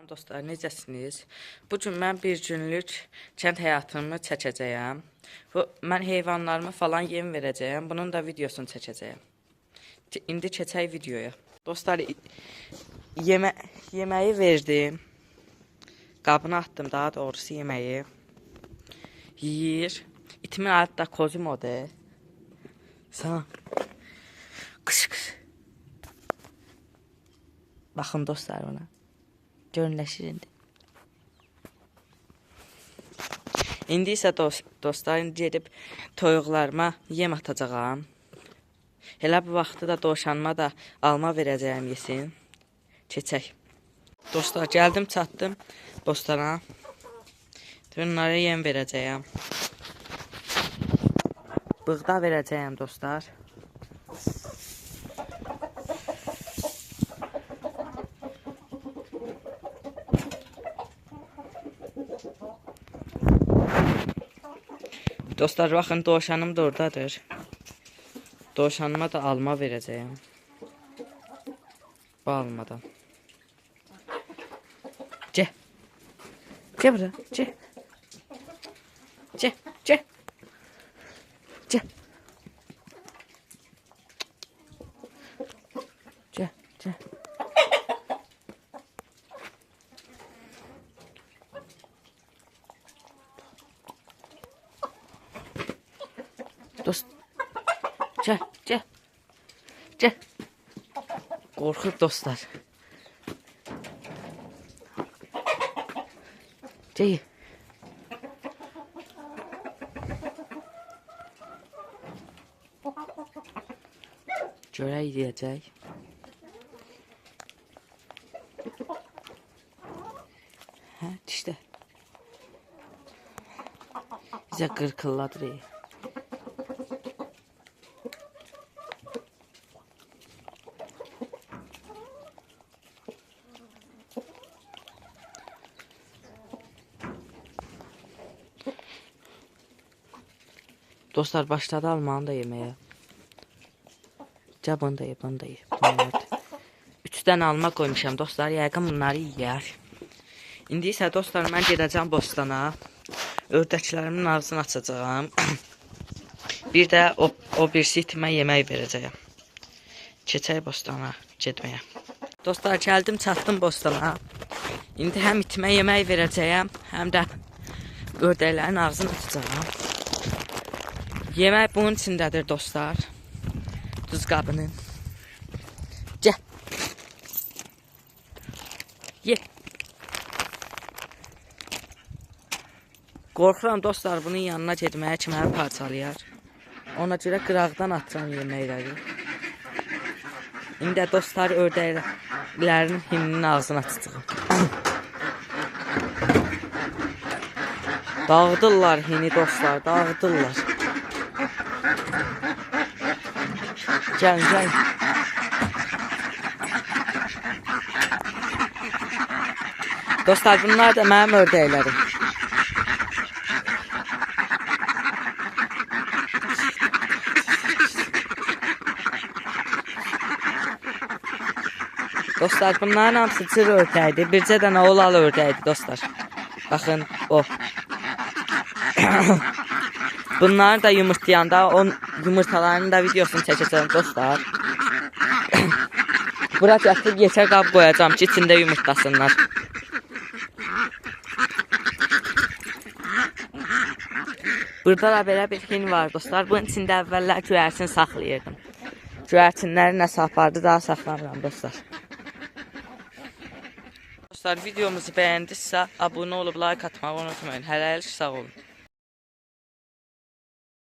Dostlar, necəsiniz? Bu gün mən bir günlük kənd həyatımı çəkəcəyəm. Mən heyvanlarıma falan yem verəcəyəm. Bunun da videosunu çəkəcəyəm. İndi keçək videoya. Dostlar, yeməyi verdim. Qabına atdım daha doğrusu yeməyi. Yiyir. İtimin adı da Kozimo'dur. Sana. Qış. Baxın dostlar ona. Görünləşir indi. İndi isə dostlar, gedib toyuqlarıma yem atacağam. Elə bu vaxtı da dovşanıma da alma verəcəyəm yesin. Keçək. Dostlar, gəldim çatdım bostana. Bunlara yem verəcəyəm. Bığda verəcəyəm dostlar. Dostlar, baxın, dovşanım da oradadır. Dovşanıma da alma verəcəyəm. Bu almadan. Gəl. Gəl bura. Gəl. Gəl. Gəl. Gəl. Gəl. Gəl. Dost. Gəl, gəl. Gəl. Qorxur dostlar. Gəl. Görək deyəcək. Hə, işte. Bizə qırqılladır. Dostlar, başladı almanı da yeməyə. Gəl, bunu da ye, bunu da ye. 3 dənə alma qoymuşam dostlar, yəqin bunları yiyər. İndi isə dostlar, mən gedəcəm bostana. Ördəklərimin ağzını açacağım. Bir də o birisi itimə yemək verəcəyəm. Keçək bostana getməyə. Dostlar, gəldim çatdım bostana. İndi həm itimə yemək verəcəyəm, həm də ördəklərin ağzını açacağım. Yemək bunun içindədir dostlar. Duz qabının. Gəl. Ye. Qorxuram dostlar, bunun yanına getməyə ki, məni parçalayar. Ona görə qıraqdan atıram yeməkləri. İndi də dostlar, ördəklərin hininin ağzını açacağım. Dağıdırlar hini dostlar, dağıdırlar. Gəl, gəl. Dostlar, bunlar da mənim ördəklərim. Dostlar, bunların hamısı cır ördəkdir. Bircə dənə olalı ördəkdir dostlar. Baxın, o. Bunları da yumurtlayanda o yumurtalarının da videosunu çəkəcəm dostlar. Bura gətirib yekə qab qoyacağım ki, içində yumurtlasınlar. Burada da belə bir hin var dostlar. Bunun içində əvvəllər göyərçin saxlayırdım. Göyərçinləri nəsə apardı, daha saxlamıram dostlar. Dostlar, videomuzu bəyəndinizsə abunə olub like atmağı unutmayın. Hələlik sağ olun.